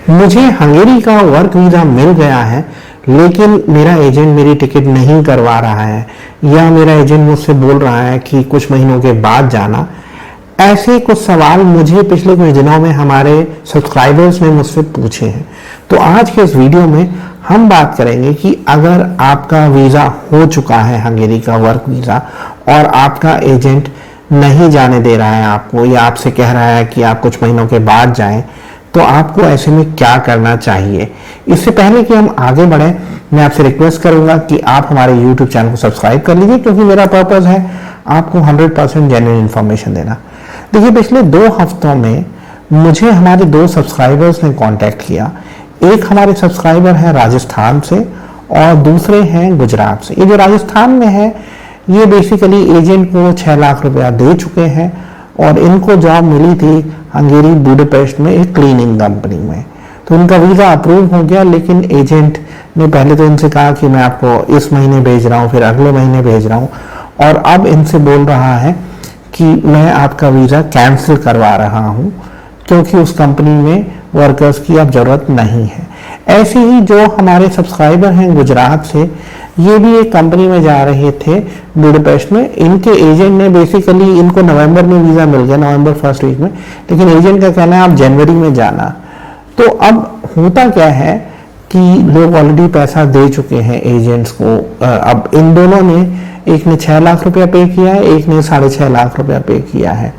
मुझे हंगेरी का work visa मिल गया है, लेकिन मेरा एजेंट मेरी टिकट नहीं करवा रहा है, या मेरा एजेंट मुझसे बोल रहा है कि कुछ महीनों के बाद जाना। ऐसे कुछ सवाल मुझे पिछले कुछ दिनों में हमारे सब्सक्राइबर्स ने मुझसे पूछे हैं। तो आज के इस वीडियो में हम बात करेंगे कि अगर आपका वीज़ा हो चुका है, हंगेरी का वर्क वीज़ा, और आपका एजेंट नहीं जाने दे रहा है आपको, या आपसे कह रहा है कि आप कुछ महीनों के बाद जाएं, तो आपको ऐसे में क्या करना चाहिए। इससे पहले कि हम आगे बढ़ें, मैं आपसे रिक्वेस्ट करूंगा कि आप हमारे YouTube चैनल को सब्सक्राइब कर लीजिए, क्योंकि मेरा पर्पस है आपको 100% जेन्युइन इन्फॉर्मेशन देना। देखिए, पिछले 2 हफ्तों में मुझे हमारे 2 सब्सक्राइबर्स ने कांटेक्ट किया। एक हमारे सब्सक्राइबर है राजस्थान से और दूसरे हैं गुजरात से। ये जो राजस्थान में है, ये बेसिकली एजेंट को 6 लाख रुपया दे चुके हैं और इनको जॉब मिली थी हंगेरी बुडापेस्ट में एक क्लीनिंग कंपनी में। तो उनका वीज़ा अप्रूव हो गया, लेकिन एजेंट ने पहले तो इनसे कहा कि मैं आपको इस महीने भेज रहा हूँ, फिर अगले महीने भेज रहा हूँ, और अब इनसे बोल रहा है कि मैं आपका वीज़ा कैंसिल करवा रहा हूँ, क्योंकि उस कंपनी में वर्कर्स की अब ज़रूरत नहीं है। ऐसे ही जो हमारे सब्सक्राइबर हैं गुजरात से, ये भी एक कंपनी में जा रहे थे बुडापेस्ट में। इनके एजेंट ने बेसिकली इनको नवंबर में वीज़ा मिल गया, नवंबर फर्स्ट वीक में, लेकिन एजेंट का कहना है आप जनवरी में जाना। तो अब होता क्या है कि लोग ऑलरेडी पैसा दे चुके हैं एजेंट्स को। अब इन दोनों ने, एक ने 6 लाख रुपया पे किया है, एक ने 6.5 लाख रुपया पे किया है।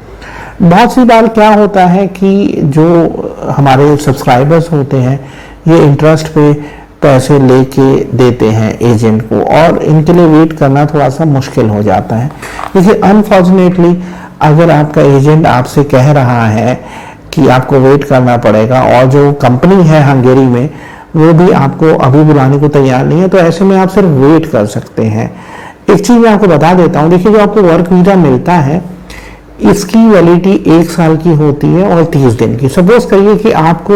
बहुत सी बार क्या होता है कि जो हमारे सब्सक्राइबर्स होते हैं, ये इंटरेस्ट पे पैसे लेके देते हैं एजेंट को, और इनके लिए वेट करना थोड़ा सा मुश्किल हो जाता है। देखिए, अनफॉर्चुनेटली अगर आपका एजेंट आपसे कह रहा है कि आपको वेट करना पड़ेगा, और जो कंपनी है हंगेरी में वो भी आपको अभी बुलाने को तैयार नहीं है, तो ऐसे में आप सिर्फ वेट कर सकते हैं। एक चीज़ मैं आपको बता देता हूँ। देखिए, जो आपको वर्क वीज़ा मिलता है, इसकी वैलिडिटी 1 साल की होती है और 30 दिन की। सपोज करिए कि आपको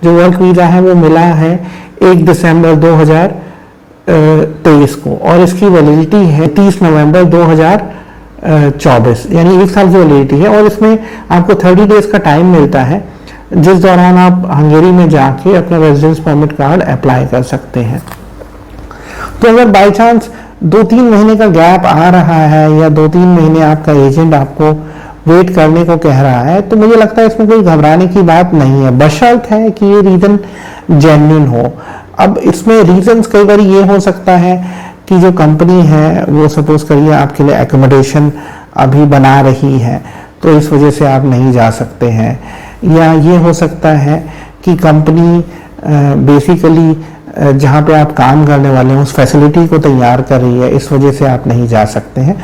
जो वर्क वीज़ा है वो मिला है 1 दिसंबर 2023 को, और इसकी वैलिडिटी है 30 नवंबर 2024, यानी 1 साल की वैलिडिटी है। और इसमें आपको 30 डेज का टाइम मिलता है, जिस दौरान आप हंगेरी में जाके अपना रेजिडेंस परमिट कार्ड अप्लाई कर सकते हैं। तो अगर बाई चांस 2-3 महीने का गैप आ रहा है, या 2-3 महीने आपका एजेंट आपको वेट करने को कह रहा है, तो मुझे लगता है इसमें कोई घबराने की बात नहीं है, बशर्त है कि ये रीज़न जेन्युइन हो। अब इसमें रीजंस कई बार ये हो सकता है कि जो कंपनी है वो सपोज करिए आपके लिए एकोमोडेशन अभी बना रही है, तो इस वजह से आप नहीं जा सकते हैं। या ये हो सकता है कि कंपनी बेसिकली जहाँ पे आप काम करने वाले हैं उस फैसिलिटी को तैयार कर रही है, इस वजह से आप नहीं जा सकते हैं।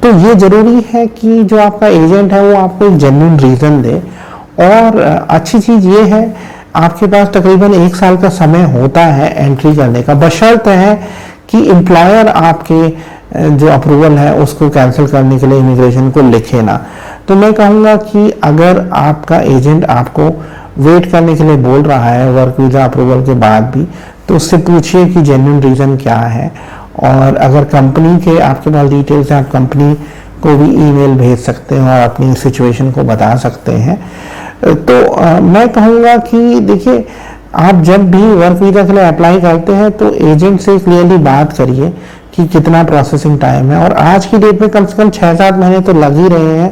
तो ये जरूरी है कि जो आपका एजेंट है वो आपको एक जेन्युइन रीज़न दे। और अच्छी चीज़ ये है, आपके पास तकरीबन 1 साल का समय होता है एंट्री करने का, बशर्त है कि एम्प्लॉयर आपके जो अप्रूवल है उसको कैंसिल करने के लिए इमिग्रेशन को लिखे ना। तो मैं कहूँगा कि अगर आपका एजेंट आपको वेट करने के लिए बोल रहा है वर्क वीज़ा अप्रूवल के बाद भी, तो उससे पूछिए कि जेन्युइन रीज़न क्या है। और अगर कंपनी के आपके पास डिटेल्स हैं, आप कंपनी को भी ईमेल भेज सकते हैं और अपनी सिचुएशन को बता सकते हैं। तो मैं कहूँगा कि देखिए, आप जब भी वर्क वीज़ा के लिए अप्लाई करते हैं तो एजेंट से क्लियरली बात करिए कि कितना प्रोसेसिंग टाइम है। और आज की डेट में कम से कम 6-7 महीने तो लग ही रहे हैं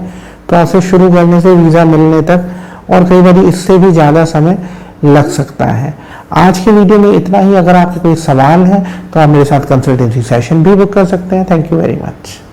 प्रोसेस शुरू करने से वीज़ा मिलने तक, और कई बार इससे भी ज़्यादा समय लग सकता है। आज के वीडियो में इतना ही। अगर आपके कोई सवाल है तो आप मेरे साथ कंसल्टेंसी सेशन भी बुक कर सकते हैं। Thank you very much.